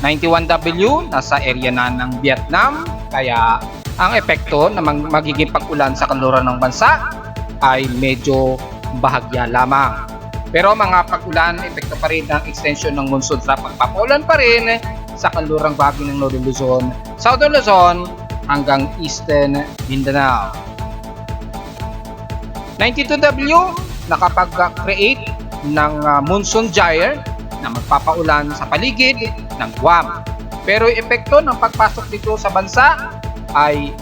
91W, nasa area na ng Vietnam, kaya ang epekto na magiging pag-ulan sa kanluran ng bansa ay medyo bahagya lamang. Pero mga pag-ulan, epekto pa rin ng extension ng monsoon sa pagpapaulan pa rin sa kanlurang bahagi ng Northern Luzon, Southern Luzon hanggang Eastern Mindanao. 92W, nakapag-create ng monsoon gyre na magpapaulan sa paligid ng Guam. Pero yung epekto ng pagpasok dito sa bansa ay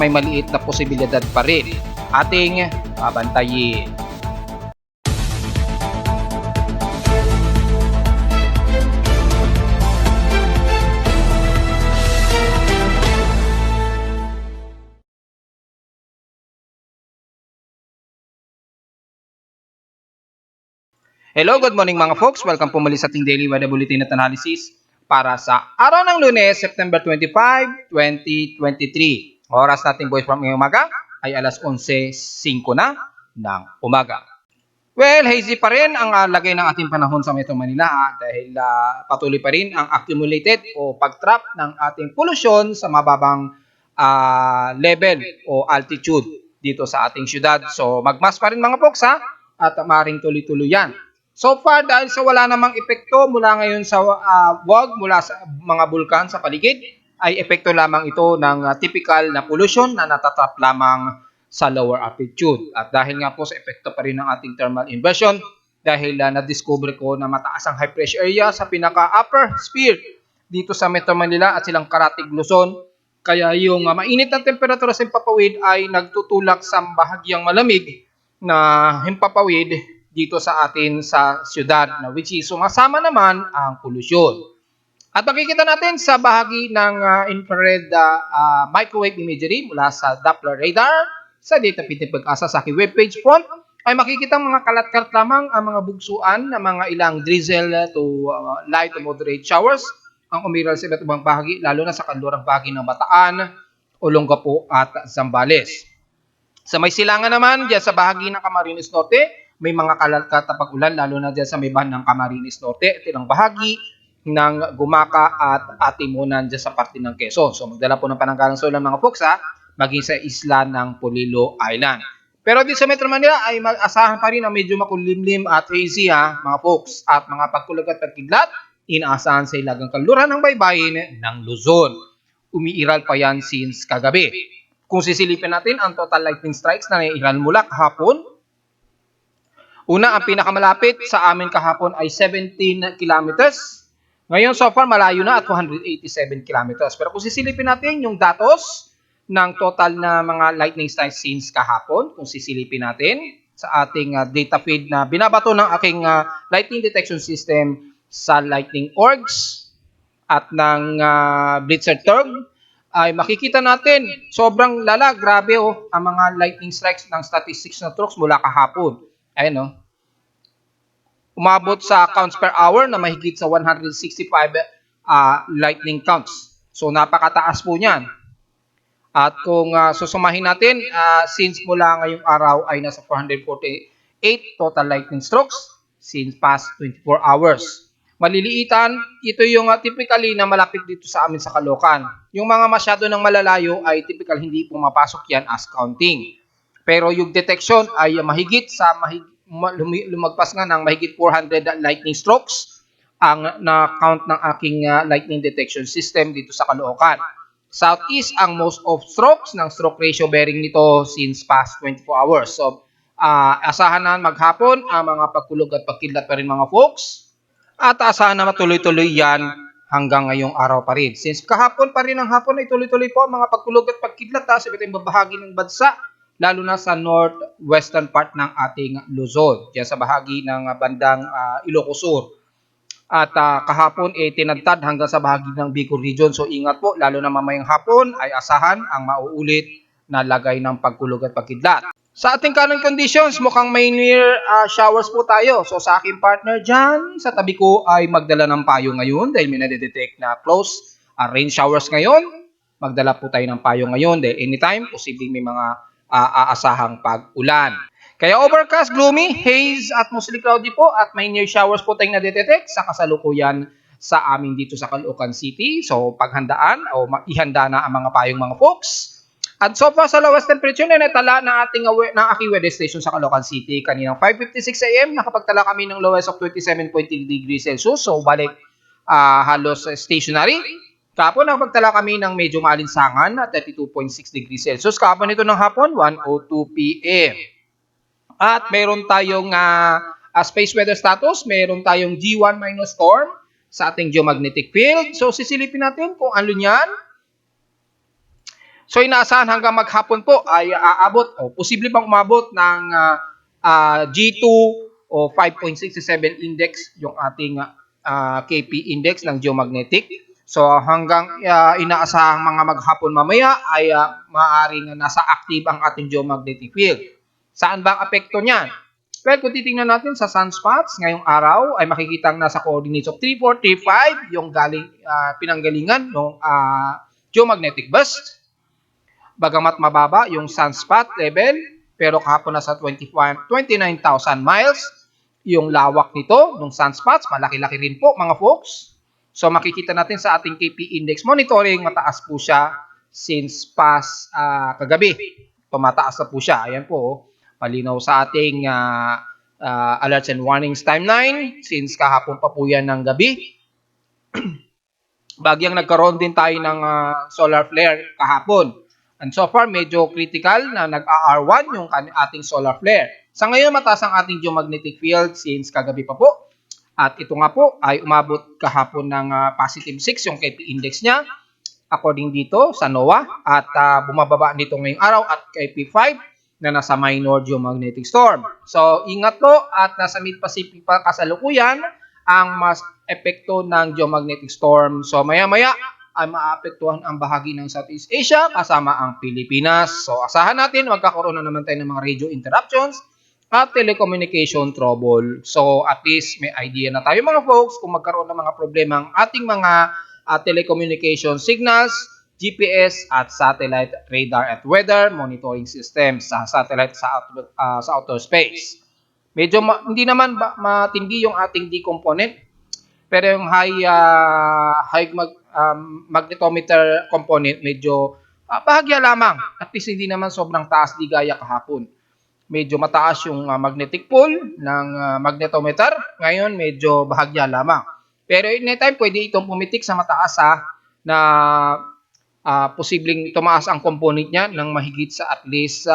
may maliit na posibilidad pa rin. Ating babantayin. Hello, good morning mga folks. Welcome po muli sa ating Daily Weather Bulletin at Analysis para sa araw ng Lunes, September 25, 2023. Oras nating boys from ngayong umaga ay alas 11:05 na ng umaga. Well, hazy pa rin ang lagay ng ating panahon sa Metro Manila dahil patuloy pa rin ang accumulated o pag-trap ng ating pollution sa mababang level o altitude dito sa ating syudad. So magmas pa rin mga folks at maaaring tuloy-tuloy yan. So far, dahil sa wala namang epekto mula ngayon sa mula sa mga bulkan sa paligid, ay epekto lamang ito ng typical na pollution na natatrap lamang sa lower altitude. At dahil nga po sa epekto pa rin ng ating thermal inversion, dahil na-discover ko na mataas ang high pressure area sa pinaka-upper sphere dito sa Metro Manila at silang Karatig, Luzon, kaya yung mainit na temperatura sa himpapawid ay nagtutulak sa bahagyang malamig na himpapawid dito sa atin sa syudad, na which is sumasama naman ang pollution. At makikita natin sa bahagi ng infrared microwave imagery mula sa Doppler radar sa Data Feed ng Pag-asa sa aking webpage front, ay makikita mga kalat-kalat lamang ang mga bugsuan na mga ilang drizzle to light to moderate showers ang umiral sa iba't ibang bahagi, lalo na sa kanlurang bahagi ng Bataan, Olongapo at Zambales. Sa may silangan naman, dyan sa bahagi ng Camarines Norte, may mga kalat-kalat na pag-ulan, lalo na dyan sa may bahan ng Camarines Norte at ilang bahagi ng Gumaca at Atimunan dyan sa parte ng Quezon. So magdala po ng pananggalang sa ulan mga folks maging sa isla ng Polillo Island. Pero dito sa Metro Manila ay mag-asahan pa rin na medyo makulimlim at hazy mga folks, at mga pagkulag at pagkidlat inaasahan sa ilagang kanluran ng baybayin ng Luzon. Umiiral pa yan since kagabi. Kung sisilipin natin ang total lightning strikes na naiiral mula kahapon, una, ang pinakamalapit sa amin kahapon ay 17 kilometers. Ngayon, so far, malayo na at 287 kilometers. Pero kung sisilipin natin yung datos ng total na mga lightning strikes since kahapon, kung sisilipin natin sa ating data feed na binabato ng aking lightning detection system sa lightning orgs at ng Blitzer Turg, ay makikita natin sobrang lala, grabe ang mga lightning strikes ng statistics na trucks mula kahapon. Ayun umabot sa counts per hour na mahigit sa 165 lightning counts. So napakataas po niyan. At kung susumahin natin, since mula ngayong araw ay nasa 448 total lightning strokes since past 24 hours. Maliliitan, ito yung typically na malapit dito sa amin sa Caloocan. Yung mga masyado ng malalayo ay typical hindi pumapasok yan as counting. Pero yung detection ay mahigit sa lumagpas nga ng mahigit 400 lightning strokes ang na-count ng aking lightning detection system dito sa Caloocan. Southeast ang most of strokes ng stroke ratio bearing nito since past 24 hours. So, asahan na maghapon ang mga pagkulog at pagkidlat pa rin mga folks. At asahan na matuloy-tuloy yan hanggang ngayong araw pa rin. Since kahapon pa rin ang hapon ay tuloy-tuloy po ang mga pagkulog at pagkidlat sa iba't ibang bahagi ng bansa, lalo na sa northwestern part ng ating Luzon, diyan sa bahagi ng bandang Ilocos Sur. At kahapon tinadtad hanggang sa bahagi ng Bicol Region. So ingat po, lalo na mamayang hapon ay asahan ang mauulit na lagay ng pagkulog at pagkidlat. Sa ating current conditions, mukhang may near showers po tayo. So sa aking partner dyan, sa tabi ko ay magdala ng payo ngayon dahil may nadedetect na close rain showers ngayon. Magdala po tayo ng payo ngayon dahil anytime, posibleng may mga aasahang pag-ulan. Kaya overcast, gloomy, haze at mostly cloudy po at may near showers po tayong nadedetect sa kasalukuyan sa amin dito sa Caloocan City. So paghandaan o ihanda na ang mga payong mga folks. At so far sa lowest temperature na natala ng aking weather station sa Caloocan City kaninang 5:56 AM, nakapagtala kami ng lowest of 27.3 degrees Celsius. So balik halos stationary. Kahapon nakapagtala kami ng medyo maalinsangan at 32.6 degrees Celsius. Kahapon ito ng hapon, 1:02 PM. At meron tayong space weather status, meron tayong G1 minus storm sa ating geomagnetic field. So sisilipin natin kung ano yan. So inaasahan hanggang maghapon po ay aabot o posible pang umabot ng G2 o 5.67 index yung ating KP index ng geomagnetic. So hanggang inaasahang mga maghapon mamaya ay maaaring nasa active ang ating geomagnetic field. Saan ba ang apekto niyan? Well, kung titingnan natin sa sunspots ngayong araw ay makikita nasa coordinates of 3435 yung pinanggalingan ng geomagnetic burst. Bagamat mababa yung sunspot level, pero kahapon nasa 29,000 miles yung lawak nito ng sunspots. Malaki-laki rin po mga folks. So makikita natin sa ating KP index monitoring, mataas po siya since past kagabi. Tumataas na po siya. Ayan po, malinaw sa ating alerts and warnings timeline since kahapon pa po yan ng gabi. Bagyang nagkaroon din tayo ng solar flare kahapon. And so far, medyo critical na nag-R1 yung ating solar flare. Sa ngayon, mataas ang ating geomagnetic field since kagabi pa po. At ito nga po ay umabot kahapon ng positive 6 yung KP index niya. According dito sa NOAA. At bumababa nito ngayong araw at KP 5 na nasa minor geomagnetic storm. So, ingat po at nasa mid-Pacific pa kasalukuyan ang mas epekto ng geomagnetic storm. So, maya-maya ay maapektuhan ang bahagi ng Southeast Asia kasama ang Pilipinas. So asahan natin magkakaroon na naman tayo ng mga radio interruptions at telecommunication trouble. So at least may idea na tayo mga folks kung magkaroon ng mga problema ang ating mga telecommunication signals, GPS at satellite radar at weather monitoring systems sa satellite sa outer space. Medyo hindi naman matindi yung ating D component, pero yung high magnetometer component medyo bahagya lamang. At least hindi naman sobrang taas, di gaya kahapon. Medyo mataas yung magnetic pole ng magnetometer. Ngayon medyo bahagya lamang. Pero anytime pwede itong pumitik sa mataas na posibleng tumaas ang component niya ng mahigit sa at least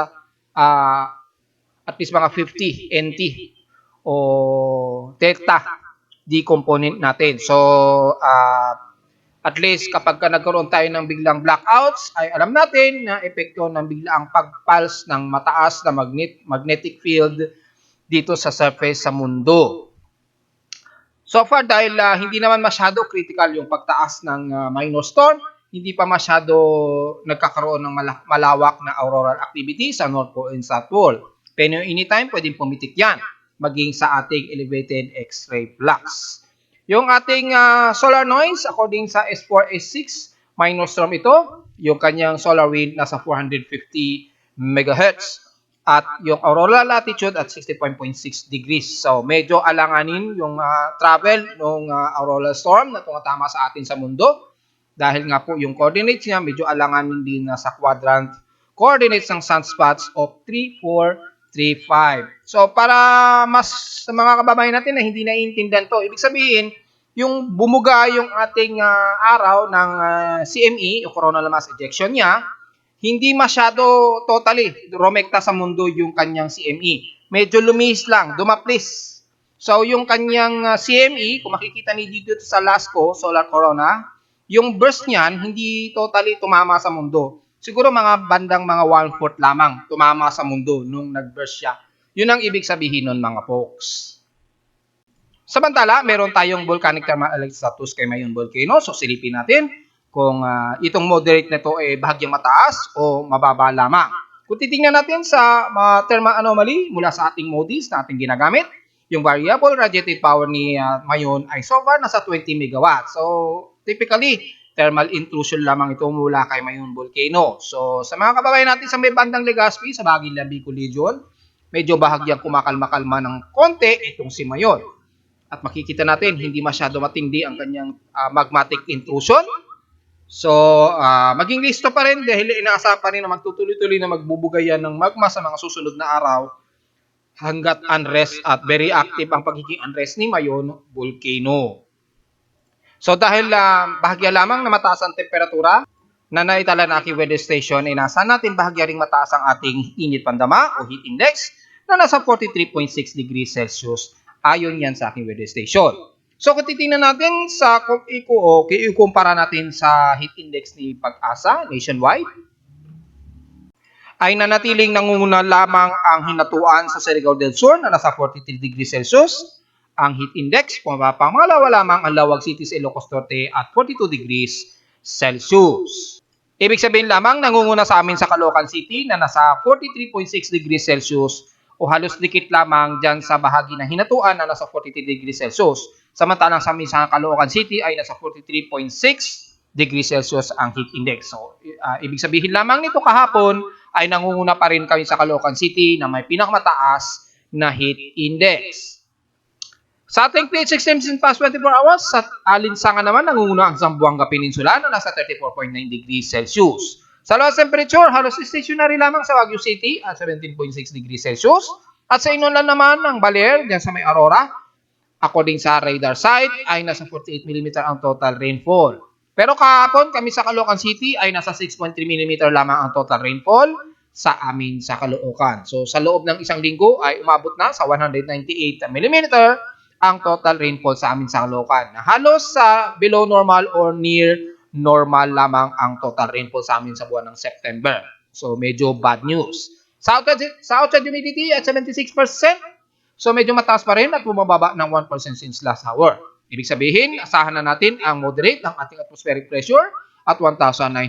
mga 50 NT o delta D component natin. So at least kapag nagkaroon tayo ng biglang blackouts, ay alam natin na epekto ng biglaang pagpulse ng mataas na magnetic field dito sa surface sa mundo. So far, dahil hindi naman masyado critical yung pagtaas ng minor storm, hindi pa masyado nagkakaroon ng malawak na auroral activity sa North Pole and South Pole. Pero anytime, pwedeng pumitik yan, maging sa ating elevated X-ray flux. Yung ating solar noise, according sa S4, S6, minor storm ito. Yung kanyang solar wind nasa 450 MHz. At yung auroral latitude at 60.6 degrees. So, medyo alanganin yung travel ng auroral storm na tumatama sa atin sa mundo. Dahil nga po yung coordinates niya, medyo alanganin din sa quadrant coordinates ng sunspots of 3, 4, 3, 5. So, para mas sa mga kababayan natin na hindi naiintindihan to, ibig sabihin, yung bumuga yung ating araw ng CME, o coronal mass ejection niya, hindi masyado totally rumekta sa mundo yung kanyang CME. Medyo lumihis lang, dumaplis. So, yung kanyang CME, kung makikita niyo dito sa LASCO, solar corona, yung burst niyan, hindi totally tumama sa mundo. Siguro mga bandang mga 1/4 lamang tumama sa mundo nung nag-burst siya. Yun ang ibig sabihin nun mga folks. Samantala, meron tayong volcanic thermal electric status kay Mayon Volcano. So silipin natin kung itong moderate na ito ay bahagyang mataas o mababa lamang. Kung titingnan natin sa thermal anomaly mula sa ating MODIS na ating ginagamit, yung variable radiative power ni Mayon ay so far nasa 20 MW. So typically, thermal intrusion lamang ito mula kay Mayon Volcano. So, sa mga kababayan natin sa may bandang Legazpi, sa Baguila Bicol Region, medyo bahagyang kumakalma-kalma ng konti itong si Mayon. At makikita natin, hindi masyado matindi ang kanyang magmatic intrusion. So, maging listo pa rin dahil inaasahan pa rin na magtutuloy-tuloy na magbubugay yan ng magma sa mga susunod na araw hanggat unrest at very active ang pagiging unrest ni Mayon Volcano. So, dahil bahagya lamang na mataas ang temperatura na naitala na aking weather station, inaasahan natin bahagya ring mataas ang ating init pandama o heat index na nasa 43.6 degrees Celsius ayon yan sa aking weather station. So kung titingnan natin sa kung ikumpara natin sa heat index ni Pag-asa nationwide, ay nanatiling nangunguna lamang ang Hinatuan sa Surigao del Sur na nasa 43 degrees Celsius. Ang heat index, pangalawa lamang ang Lawag City sa Ilocos Norte at 42 degrees Celsius. Ibig sabihin lamang nangunguna sa amin sa Caloocan City na nasa 43.6 degrees Celsius o halos dikit lamang dyan sa bahagi ng Hinatuan na nasa 43 degrees Celsius. Samantalang sa amin sa Caloocan City ay nasa 43.6 degrees Celsius ang heat index. So, ibig sabihin lamang nito kahapon ay nangunguna pa rin kami sa Caloocan City na may pinakamataas na heat index. Sa ating PH extremes in past 24 hours, sa alinsangan naman nangunguna ang Zamboanga Peninsula na nasa 34.9 degrees Celsius. Sa lowest temperature, halos stationary lamang sa Baguio City at 17.6 degrees Celsius. At sa Inonlan naman ng Baler, dyan sa may Aurora, according sa radar site, ay nasa 48 mm ang total rainfall. Pero kahapon, kami sa Caloocan City ay nasa 6.3 mm lamang ang total rainfall sa amin sa Caloocan. So sa loob ng isang linggo ay umabot na sa 198 mm ang total rainfall sa amin sa Caloocan. Halos sa below normal or near normal lamang ang total rainfall sa amin sa buwan ng September. So medyo bad news. Sa outside humidity at 76%. So medyo mataas pa rin at bumababa ng 1% since last hour. Ibig sabihin, asahan na natin ang moderate ng ating atmospheric pressure at 1,009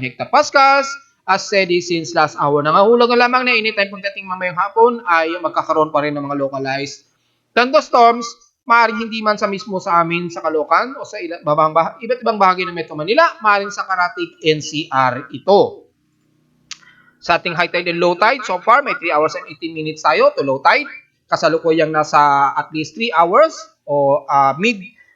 hectopascals. As steady since last hour. Nangahulog na lamang na anytime pagdating mamayang hapon ay magkakaroon pa rin ng mga localized thunderstorms. Maaaring hindi man sa mismo sa amin sa Caloocan o sa iba't ibang bahagi ng Metro Manila, maaaring sa Karatig NCR ito. Sa ating high tide and low tide, so far may 3 hours and 18 minutes tayo to low tide. Kasalukuyang nasa at least 3 hours o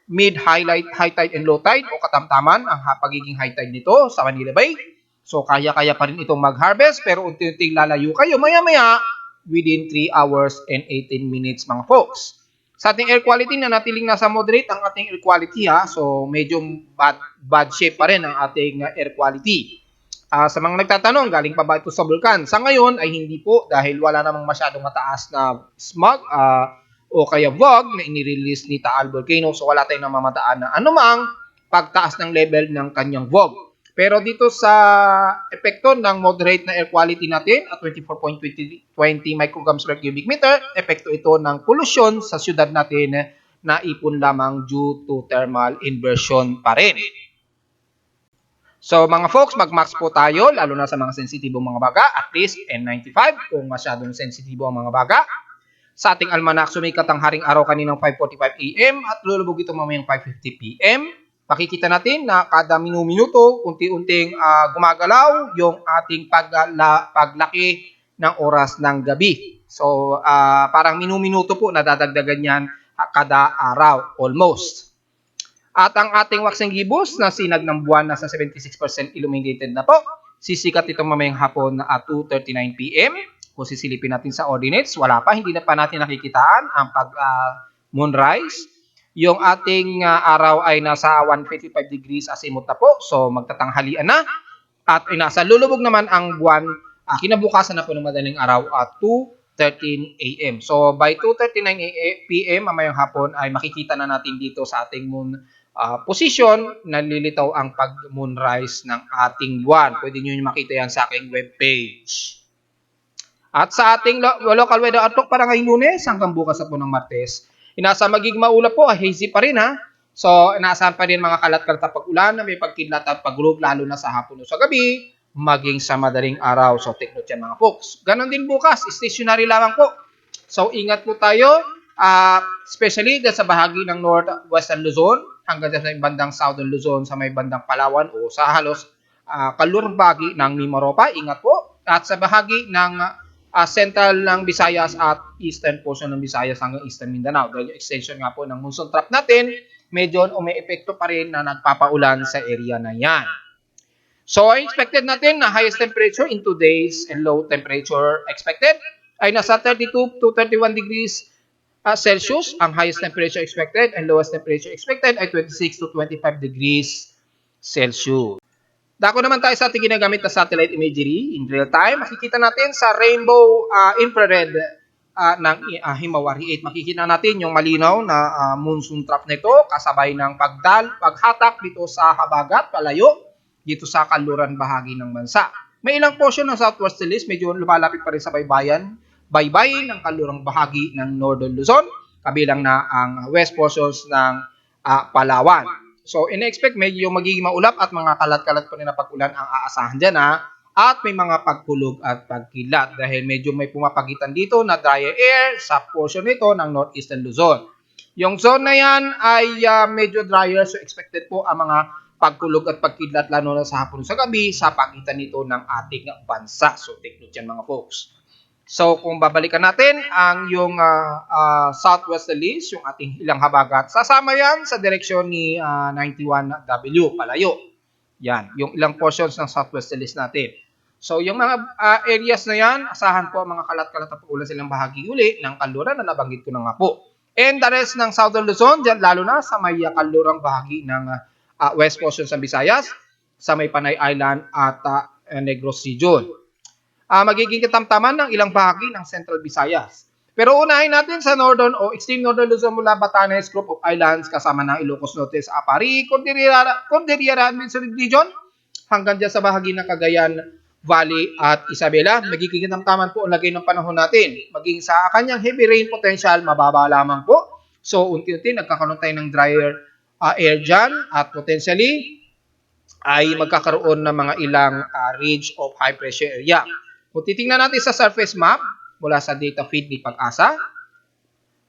mid high tide and low tide o katamtaman ang pagiging high tide nito sa Manila Bay. So kaya-kaya pa rin itong mag-harvest pero unti-unting lalayo kayo maya-maya within 3 hours and 18 minutes mga folks. Sa ating air quality na natiling nasa moderate ang ating air quality so medyo bad shape pa rin ang ating air quality. Sa mga nagtatanong, galing pa ba ito sa bulkan? Sa ngayon ay hindi po dahil wala namang masyadong mataas na smog o kaya fog na inirelease ni Taal Volcano. So wala tayong namamataan na anumang pagtaas ng level ng kanyang fog. Pero dito sa epekto ng moderate na air quality natin at 24.20 micrograms per cubic meter, epekto ito ng pollution sa syudad natin na ipon lamang due to thermal inversion pa rin. So mga folks, mag-max po tayo lalo na sa mga sensitibong mga baga, at least N95 kung masyadong sensitibo ang mga baga. Sa ating almanac, sumikat ang haring araw kaninang 5:45 AM at lulubog ito mamayang 5:50 PM. Makikita natin na kada minuto, unti-unting gumagalaw yung ating paglaki ng oras ng gabi. So, parang minuto po nadadagdagan yan kada araw, almost. At ang ating waxing gibbous na sinag ng buwan nasa 76% illuminated na po. Sisikat itong mamayang hapon na at 2:39 PM. Kung sisilipin natin sa ordinates, wala pa, hindi na pa natin nakikitaan ang moonrise. Yung ating araw ay nasa 155 degrees azimuth na po. So magtatanghalian na. At nasa lulubog naman ang buwan kinabukasan na po ng madaling araw at 2:13 AM. So by 2:39 PM mamayang hapon ay makikita na natin dito sa ating moon position, nalilitaw ang pag-moonrise ng ating buwan. Pwede nyo makita yan sa aking webpage. At sa ating local weather outlook para ngayong Lunes hanggang bukas na po ng Martes, inasa magiging maulap po, hazy pa rin So inaasahan pa rin mga kalat-kalat na pag-ulan na may pagkidlat at pag-group lalo na sa hapon o sa gabi, maging sa madaling araw. So take note yan mga folks. Ganon din bukas, stationary lamang po. So ingat po tayo, especially sa bahagi ng northwestern Luzon hanggang sa bandang southern Luzon sa may bandang Palawan o sa halos kalurbagi ng Mimaropa. Ingat po. At sa bahagi ng central ng Visayas at eastern portion ng Visayas hanggang eastern Mindanao. Dahil yung extension nga po ng monsoon trough natin, medyo may epekto pa rin na nagpapaulan sa area na yan. So, ang expected natin na highest temperature in 2 days and low temperature expected ay nasa 32 to 31 degrees Celsius. Ang highest temperature expected and lowest temperature expected ay 26 to 25 degrees Celsius. Dako naman tayo sa ating ginagamit na satellite imagery in real time. Makikita natin sa rainbow infrared ng Himawari 8. Makikita natin yung malinaw na monsoon trough nito kasabay ng paghatak dito sa habagat, palayo, dito sa kanluran bahagi ng bansa. May ilang portion ng southwest Luzon medyo lumalapit pa rin sa baybayin ng kanlurang bahagi ng Northern Luzon, kabilang na ang west portions ng Palawan. So, in-expect medyo magiging maulap at mga kalat-kalat pa rin na pag-ulan ang aasahan dyan at may mga pagkulog at pagkilat dahil medyo may pumapagitan dito na drier air sa portion nito ng northeastern Luzon. Yung zone na yan ay medyo drier, so expected po ang mga pagkulog at pagkidlat lalo na sa hapon sa gabi sa pagitan nito ng ating bansa. So, take note yan mga folks. So, kung babalikan natin ang yung southwesterlies, yung ating ilang habagat, sasama yan sa direksyon ni 91W, palayo. Yan, yung ilang portions ng southwesterlies natin. So, yung mga areas na yan, asahan po mga kalat-kalat na pag-ulan silang bahagi uli ng kanluran na nabanggit ko na nga po. And the rest ng Southern Luzon, dyan, lalo na sa may kanlurang bahagi ng west portion sa Visayas, sa may Panay Island at Negros Region. Magiging katamtaman ng ilang bahagi ng Central Visayas. Pero unahin natin sa Northern o Extreme Northern Luzon mula Batanes Group of Islands kasama ng Ilocos Norte sa Apari, Cordillera Administrative Region hanggang dyan sa bahagi ng Cagayan Valley at Isabela. Magiging katamtaman po ang lagay ng panahon natin. Maging sa kanyang heavy rain potential, mababa lamang po. So, unti-unti nagkakaroon tayo ng drier air dyan at potentially ay magkakaroon ng mga ilang ridge of high pressure area. Kung titingnan natin sa surface map mula sa data feed ni Pag-asa,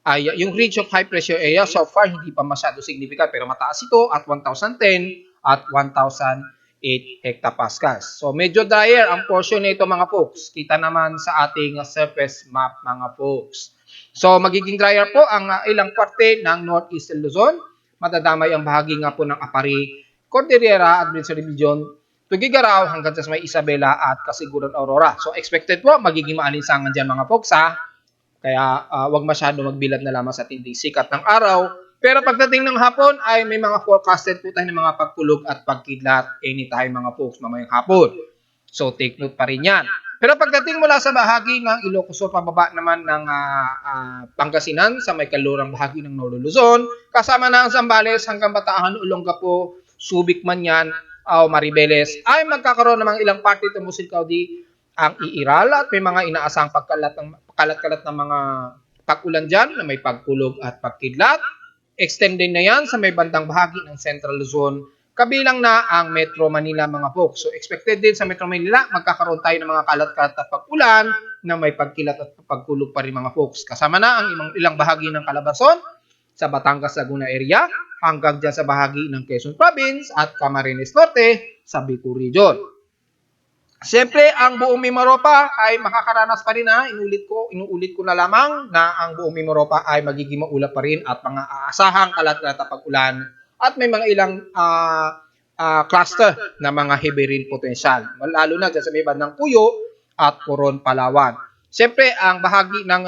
ay yung ridge of high pressure area so far hindi pa masyado significant pero mataas ito at 1,010 at 1,008 hectopascals. So medyo drier ang portion nito mga folks. Kita naman sa ating surface map mga folks. So magiging drier po ang ilang parte ng northeastern Luzon. Madadamay ang bahagi nga po ng Apari, Cordillera Administrative Region, Tugigaraw hanggang sa may Isabela at Kasiguran Aurora. So expected po magiging maalinsangan dyan mga folks Kaya wag masyado magbilad na lamang sa tinding sikat ng araw. Pero pagdating ng hapon ay may mga forecasted po tayo ng mga pagkulog at pagkidlat anytime mga folks mamayang hapon. So take note pa rin yan. Pero pagdating mula sa bahagi ng Ilocos Sur, pababa naman ng Pangasinan sa may kalurang bahagi ng Northern Luzon, kasama na ang Zambales hanggang Bataan, Olongapo, Subic man yan, o Maribeles, ay magkakaroon ng mga ilang parte ng Musilcaudi ang iiral at may mga inaasang pagkalat-kalat ng mga pag-ulan dyan na may pagkulog at pagkidlat. Extended na yan sa may bandang bahagi ng Central Luzon, kabilang na ang Metro Manila mga folks. So expected din sa Metro Manila, magkakaroon tayo ng mga kalat-kalat at pag-ulan na may pagkilat at pagkulog pa rin mga folks. Kasama na ang ilang bahagi ng Calabarzon sa Batangas, Laguna area, hanggang dyan sa bahagi ng Quezon Province at Camarines Norte sa Bicol Region. Siyempre, ang buong Mimaropa ay makakaranas pa rin inuulit ko na lamang na ang buong Mimaropa ay magiging maulap pa rin at mga aasahang kalat-kalat na pag-ulan at may mga ilang cluster na mga heavy rain potential. Lalo na dyan sa may bandang Puyo at Coron, Palawan. Siyempre, ang bahagi ng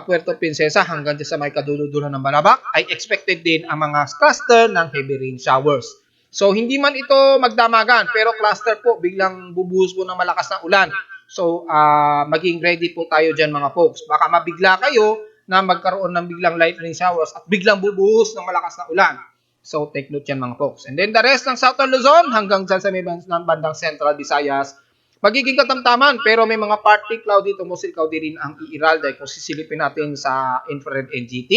Puerto Princesa hanggang sa may kaduluduran ng Balabac ay expected din ang mga cluster ng heavy rain showers. So, hindi man ito magdamagan, pero cluster po, biglang bubuhos po ng malakas na ulan. So, maging ready po tayo dyan mga folks. Baka mabigla kayo na magkaroon ng biglang light rain showers at biglang bubuhos ng malakas na ulan. So, take note yan mga folks. And then the rest ng Southern Luzon hanggang dyan sa may bandang Central Visayas, magiging katamtaman, pero may mga partly cloudy to mostly cloudy rin ang iiral dahil kung sisilipin natin sa infrared NGT,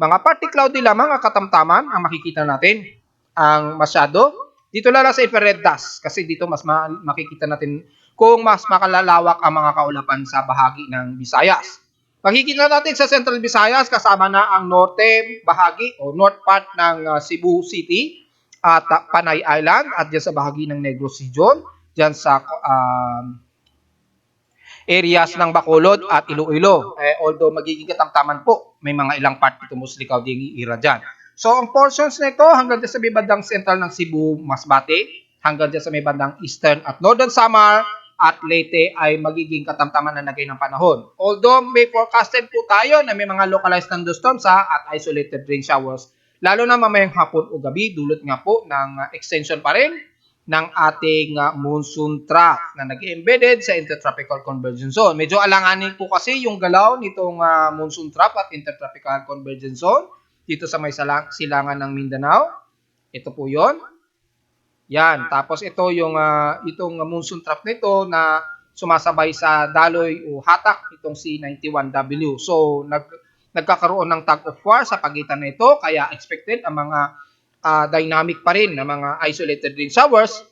mga partly cloudy lamang ang katamtaman ang makikita natin. Ang masyado, dito lala sa infrared dust kasi dito mas makikita natin kung mas makalalawak ang mga kaulapan sa bahagi ng Visayas. Makikita natin sa Central Visayas kasama na ang norte bahagi o north part ng Cebu City at Panay Island at dyan sa bahagi ng Negros Region, dyan sa areas ng Bacolod at Iloilo. Although magiging katamtaman po, may mga ilang part ito musli kauding iira dyan. So, ang portions nito hanggang dyan sa may bandang central ng Cebu, Masbate, hanggang dyan sa may bandang eastern at northern Samar, at Leyte ay magiging katamtaman na nagay ng panahon. Although may forecasted po tayo na may mga localized thunderstorms at isolated rain showers, lalo na mamayang hapon o gabi, dulot nga po ng extension pa rin ng ating monsoon trough na nag-embedded sa Intertropical Convergence Zone. Medyo alanganin po kasi yung galaw nitong monsoon trough at Intertropical Convergence Zone dito sa may silangan ng Mindanao. Ito po yon. Yan, tapos ito yung itong monsoon trough nito na sumasabay sa daloy o hatak itong C91W. So nagkakaroon ng tug of war sa pagitan nito, kaya expected ang mga dynamic pa rin na mga isolated rain showers.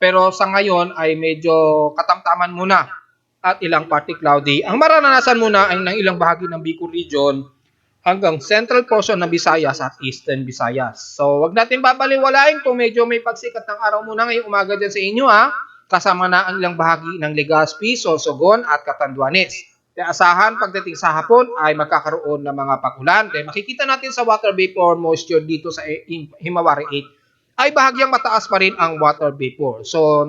Pero sa ngayon ay medyo katamtaman muna at ilang partly cloudy. Ang mararanasan muna ay ng ilang bahagi ng Bicol region hanggang central portion ng Visayas at eastern Visayas. So, wag natin babaliwalain kung medyo may pagsikat ng araw muna ngayong umaga dyan sa inyo kasama na ang ilang bahagi ng Legazpi, Sorsogon at Catanduanes. Kaya asahan pagdating sa hapon ay magkakaroon ng mga pag-ulan. Kaya makikita natin sa water vapor moisture dito sa Himawari 8 ay bahagyang mataas pa rin ang water vapor. So,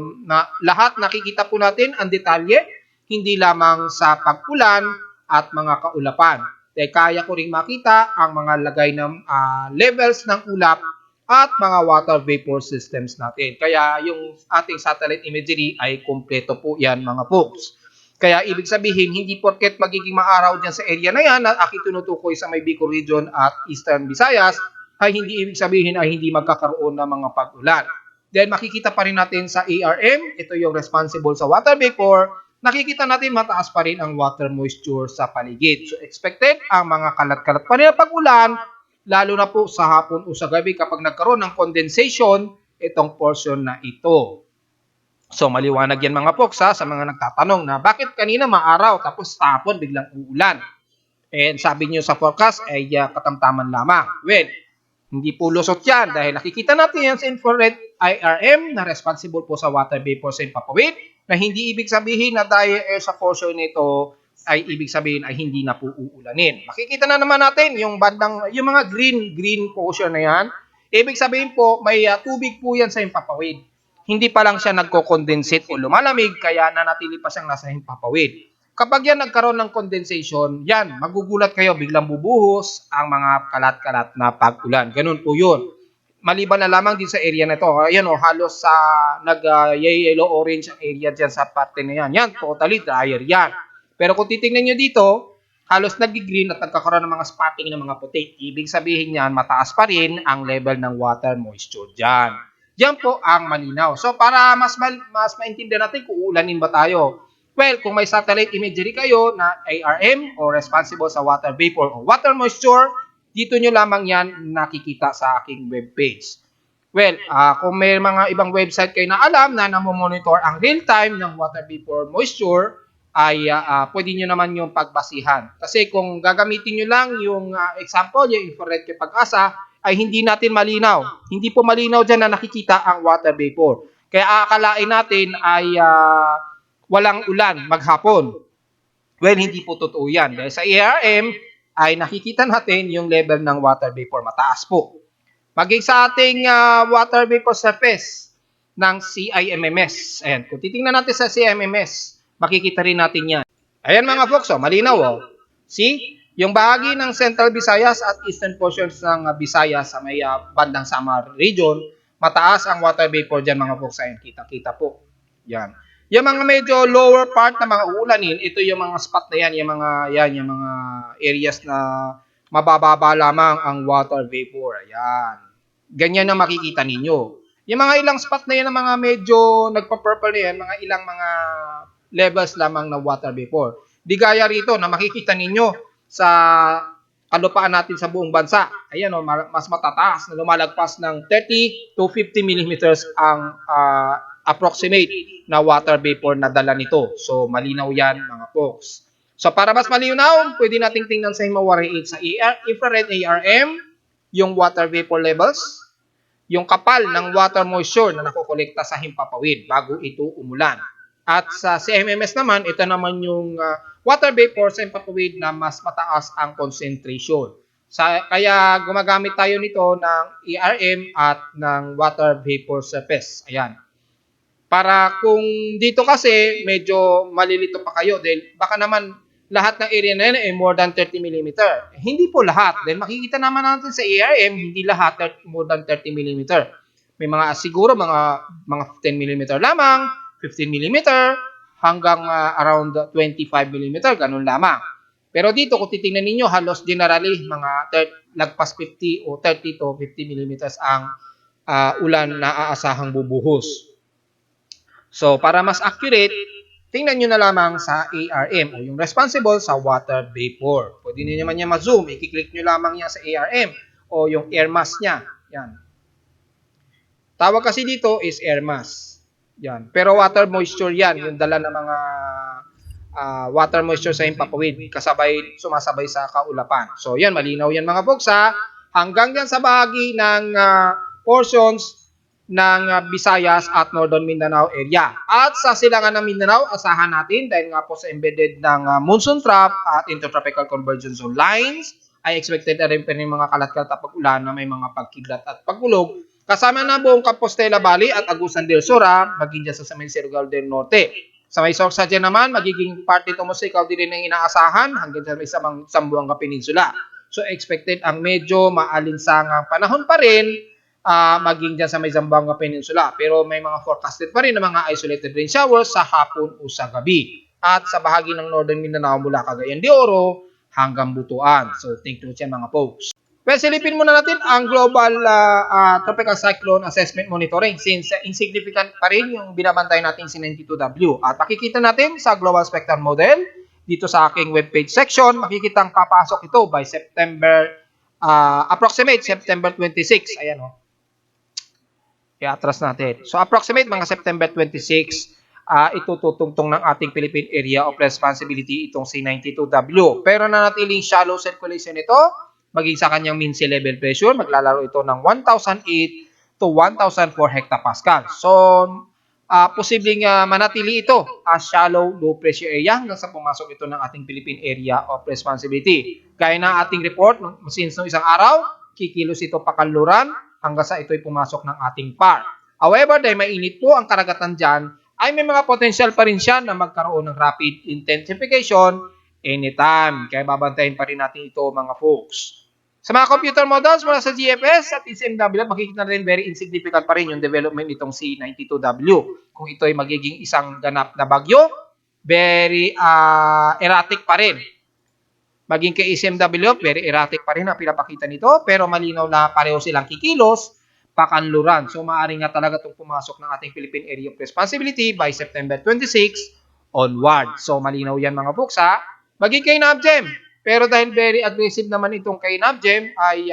lahat nakikita po natin ang detalye, hindi lamang sa pag-ulan at mga kaulapan. Kaya ko rin makita ang mga lagay ng levels ng ulap at mga water vapor systems natin. Kaya yung ating satellite imagery ay kompleto po yan mga folks. Kaya ibig sabihin, hindi porket magiging maaraw dyan sa area na yan na aking tinutukoy sa may Bicol region at Eastern Visayas, ay hindi ibig sabihin ay hindi magkakaroon ng mga pag-ulan. Then makikita pa rin natin sa ARM, ito yung responsible sa water vapor, nakikita natin mataas pa rin ang water moisture sa paligid. So expected ang mga kalat-kalat pa rin na pag-ulan, lalo na po sa hapon o sa gabi kapag nagkaroon ng condensation itong portion na ito. So maliwanag yan mga folks sa mga nagtatanong na bakit kanina maaraw tapos hapon biglang uulan. And sabi niyo sa forecast ay katamtaman lamang. Well, hindi po lusot yan dahil nakikita natin yan sa infrared IRM na responsible po sa water vapor sa papawid, na hindi ibig sabihin na dahil sa portion nito ay ibig sabihin ay hindi na po uulanin. Makikita na naman natin yung bandang, yung mga green portion na yan. Ibig sabihin po may tubig po yan sa himpapawid. Hindi pa lang siya nagko-condensate o lumalamig kaya nanatili pa siyang nasa himpapawid. Kapag yan nagkaroon ng condensation, yan, magugulat kayo, biglang bubuhos ang mga kalat-kalat na pag-ulan. Ganun po yun. Maliban na lamang din sa area na ito. Ayan halos sa nag-yellow-orange ang area dyan sa parte na yan. Yan, totally drier yan. Pero kung titingnan nyo dito, halos nag-green at nagkakaroon ng mga spotting ng mga puti. Ibig sabihin yan, mataas pa rin ang level ng water moisture dyan. Yan po ang malinaw. So, para mas maintindihan natin kung uulanin ba tayo. Well, kung may satellite imagery kayo na ARM o responsible sa water vapor o water moisture, dito nyo lamang yan nakikita sa aking webpage. Well, kung may mga ibang website kayo na alam na namomonitor ang real-time ng water vapor moisture, ay pwede nyo naman yung pagbasihan. Kasi kung gagamitin nyo lang yung example, yung infrared kay Pag-asa, ay hindi natin malinaw. Hindi po malinaw dyan na nakikita ang water vapor. Kaya akalain natin ay walang ulan maghapon. Well, hindi po totoo yan. Dahil sa ARM, ay nakikita natin yung level ng water vapor mataas po. Maging sa ating water vapor surface ng CIMMS. Ayan, kung titingnan natin sa CIMMS, makikita rin natin yan. Ayan mga folks, malinaw. See? Yung bahagi ng Central Visayas at Eastern portions ng Visayas sa may bandang Samar region, mataas ang water vapor dyan mga folks. Ayan, kita-kita po. Yan. Yung mga medyo lower part na mga uulanin, ito yung mga spot na yan, yung mga areas na mabababa lamang ang water vapor. Ayan. Ganyan ang makikita ninyo. Yung mga ilang spot na yan, mga medyo nagpa-purple na yan, mga ilang mga levels lamang ng water vapor. Di gaya rito na makikita ninyo sa kalupaan natin sa buong bansa. Ayan mas matataas na lumalagpas ng 30 to 50 millimeters ang approximate na water vapor na dala nito. So, malinaw yan mga folks. So, para mas malinaw, pwede nating tingnan sa Himawari 8 sa infrared ARM, yung water vapor levels, yung kapal ng water moisture na nakokolekta sa himpapawid bago ito umulan. At sa CMMS naman, ito naman yung water vapor sa empapawid na mas mataas ang concentration. Kaya gumagamit tayo nito ng ERM at ng water vapor surface. Ayan. Para kung dito kasi medyo malilito pa kayo dahil baka naman lahat ng area na yan ay more than 30 mm. Hindi po lahat. Dahil makikita naman natin sa ERM, hindi lahat more than 30 mm. May mga siguro mga 10 mm lamang, 15 mm, hanggang around 25 mm, ganun lamang. Pero dito kung titingnan ninyo, halos generally mga lagpas 50 o 30 to 50 mm ang ulan na aasahang bubuhos. So, para mas accurate, tingnan nyo na lamang sa ARM o yung responsible sa water vapor. Pwede nyo naman yan ma-zoom. I-click nyo lamang yan sa ARM o yung air mass niya. Yan. Tawag kasi dito is air mass. Yan. Pero water moisture yan. Yung dala ng mga water moisture sa himpapawid. Sumasabay sa kaulapan. So, yan. Malinaw yan mga folks ha. Hanggang yan sa bahagi ng portions ng Visayas at Northern Mindanao area. At sa silangan ng Mindanao, asahan natin dahil nga po sa embedded ng monsoon trough at intertropical convergence zone lines, ay expected na rin mga kalat-kalat at pag-ulan na may mga pagkidlat at pagkulog. Kasama na buong Compostela Valley at Agusan del Sur, maging dyan sa San Surigao del Norte. Sa may Sorsa dyan naman, magiging part nito mo sa ikaw din ang inaasahan hanggang sa may Zamboanga Peninsula. So expected ang medyo maalinsangang panahon pa rin maging dyan sa may Zamboanga Peninsula. Pero may mga forecasted pa rin na mga isolated rain showers sa hapon o sa gabi. At sa bahagi ng Northern Mindanao mula Cagayan de Oro hanggang Butuan. So, take note yan mga folks. Well, silipin muna natin ang Global Tropical Cyclone Assessment Monitoring since insignificant pa rin yung binabantay natin si 92W. At makikita natin sa Global Spectrum Model, dito sa aking webpage section, makikita ang papasok ito by approximate September 26. Ayan o. I-atras natin. So, approximate mga September 26, itututungtong ng ating Philippine Area of Responsibility itong C92W. Pero nanatiling shallow circulation ito, maging sa kanyang mean sea level pressure, maglalaro ito ng 1,008 to 1,004 hectopascal. So, posibleng manatili ito as shallow low pressure area hanggang sa pumasok ito ng ating Philippine Area of Responsibility. Gaya ng ating report, since no isang araw, kikilos ito pakanluran, hanggang sa ito'y pumasok ng ating PAR. However, dahil mainit po ang karagatan dyan, ay may mga potential pa rin siya na magkaroon ng rapid intensification anytime. Kaya babantayin pa rin natin ito mga folks. Sa mga computer models mula sa GFS at ECMW, makikita na rin very insignificant pa rin yung development nitong C92W. Kung ito ay magiging isang ganap na bagyo, very erratic pa rin. Maging kay ECMW, very erratic pa rin ang pinapakita nito, pero malinaw na pareho silang kikilos, pakanluran. So, maaari nga talaga itong pumasok ng ating Philippine Area of Responsibility by September 26 onward. So, malinaw yan mga folks ha. Maging kay NAVGEM, pero dahil very aggressive naman itong kay NAVGEM, ay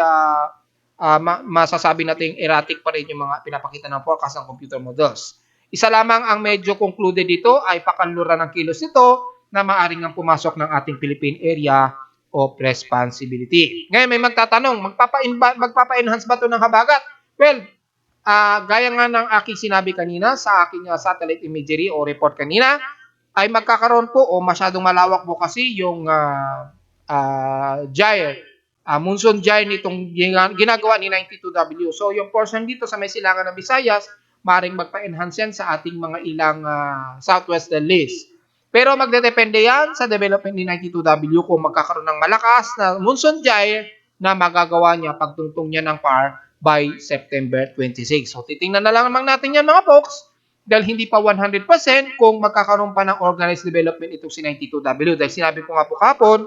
masasabi nating erratic pa rin yung mga pinapakita ng forecast ng computer models. Isa lamang ang medyo concluded dito ay pakanluran ng kilos nito, na maaaring ang pumasok ng ating Philippine Area of Responsibility. Ngayon may magtatanong, magpapa-enhance ba ito ng habagat? Well, gaya nga ng aking sinabi kanina sa aking satellite imagery o report kanina, ay magkakaroon po o masyadong malawak po kasi yung monsoon gyre nitong ginagawa ni 92W. So yung portion dito sa may silangan ng Visayas, maaaring magpa-enhance yan sa ating mga ilang southwestern list. Pero magdedepende yan sa development ni 92W kung magkakaroon ng malakas na monsoon gyre na magagawa niya pagtungtong niya ng PAR by September 26. So titingnan na lang naman natin yan mga folks dahil hindi pa 100% kung magkakaroon pa ng organized development itong si 92W. Dahil sinabi ko nga po kapon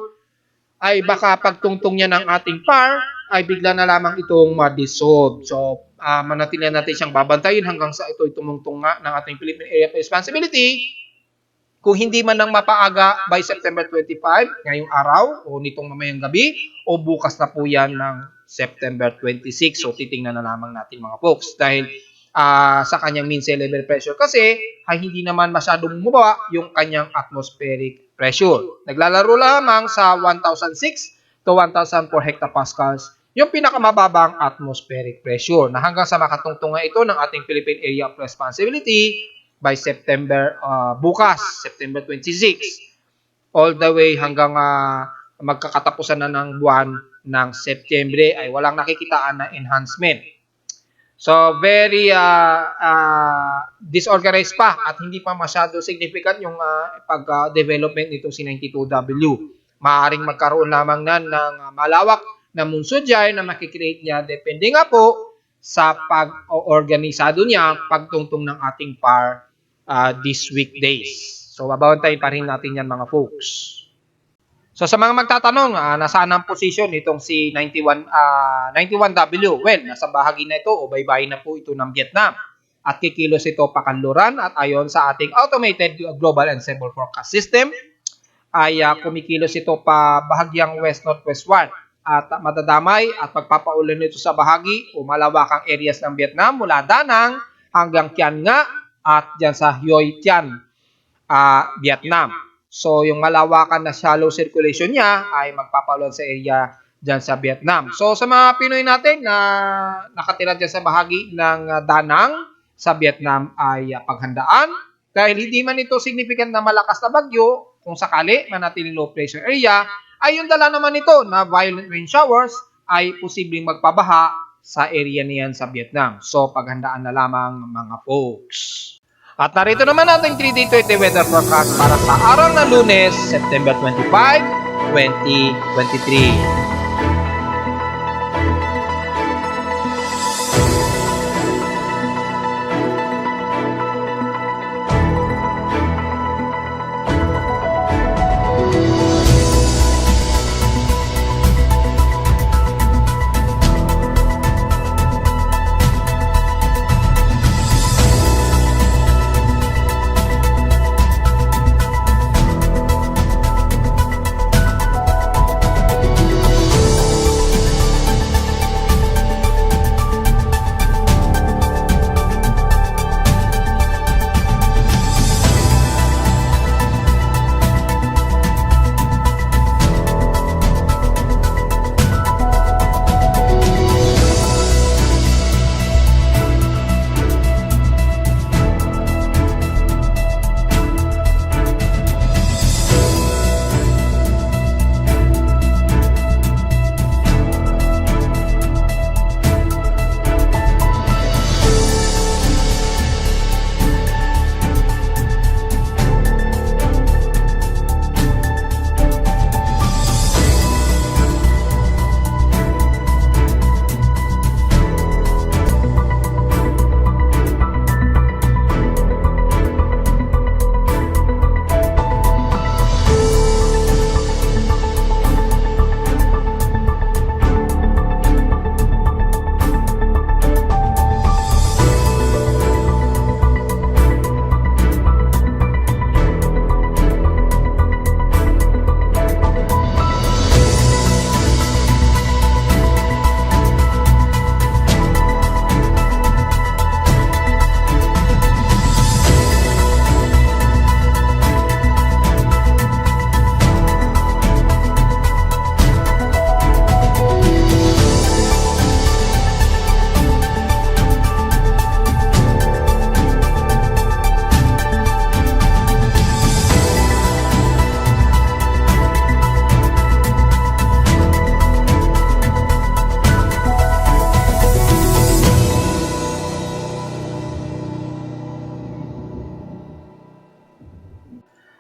ay baka pagtungtong niya ng ating PAR ay bigla na lamang itong ma-dissolve. So manatilihan natin siyang babantayin hanggang sa ito'y tumungtong nga ng ating Philippine Area of Responsibility. Kung hindi man lang mapaaga by September 25, ngayong araw o nitong mamayang gabi, o bukas na po yan ng September 26. So, titingnan na lamang natin mga folks. Dahil sa kanyang mean sea level pressure kasi, ay hindi naman masyadong bumaba yung kanyang atmospheric pressure. Naglalaro lamang sa 1,006 to 1,004 hectopascals yung pinakamababang atmospheric pressure na hanggang sa makatungtong nga ito ng ating Philippine Area of Responsibility by September, bukas, September 26, all the way hanggang magkakatapusan na ng buwan ng September ay walang nakikitaan na enhancement. So, very disorganized pa at hindi pa masyado significant yung pag-development nitong si 92W. Maaaring magkaroon lamang na ng malawak na munsudya na makikreate niya depende nga po sa pag-organisado niya, pagtungtong ng ating PAR this weekdays. So, babawantayin pa rin natin yan mga folks. So, sa mga magtatanong, nasaan ang posisyon nitong si 91W? Well, nasa bahagi na ito o baybayin na po ito ng Vietnam. At kikilos ito pakanluran at ayon sa ating Automated Global Ensemble Forecast System, ay kumikilos ito pa bahagyang west-northwestward. At madadamay at magpapaulan nito sa bahagi o malawakang areas ng Vietnam mula Da Nang hanggang Quang Nga at dyan sa Hue Tien, Vietnam. So, yung malawakan na shallow circulation niya ay magpapaulan sa area dyan sa Vietnam. So, sa mga Pinoy natin na nakatira dyan sa bahagi ng Da Nang sa Vietnam ay paghandaan. Dahil hindi man ito significant na malakas na bagyo, kung sakali manatiling low pressure area, ay yung dala naman ito na violent rain showers ay posibleng magpabaha sa area niyan sa Vietnam. So, paghandaan na lamang mga folks. At narito naman natin 3-day 20 weather forecast para sa araw ng Lunes, September 25, 2023.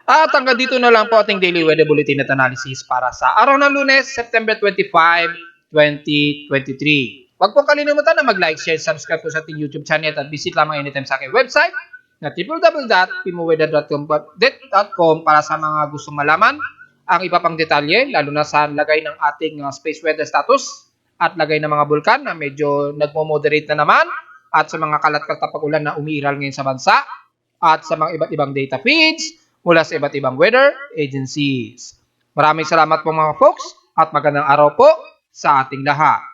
At hanggang dito na lang po ating daily weather bulletin at analysis para sa araw ng Lunes, September 25, 2023. Huwag po kalimutan na mag-like, share, subscribe po sa ating YouTube channel at visit lamang anytime sa aking website na www.pimoweather.com para sa mga gustong malaman ang iba pang detalye, lalo na sa lagay ng ating space weather status at lagay ng mga bulkan na medyo nagmo-moderate na naman at sa mga kalat-kalat pag-ulan na umiiral ngayon sa bansa at sa mga iba't ibang data feeds mula sa iba't ibang weather agencies. Maraming salamat po mga folks at magandang araw po sa ating lahat.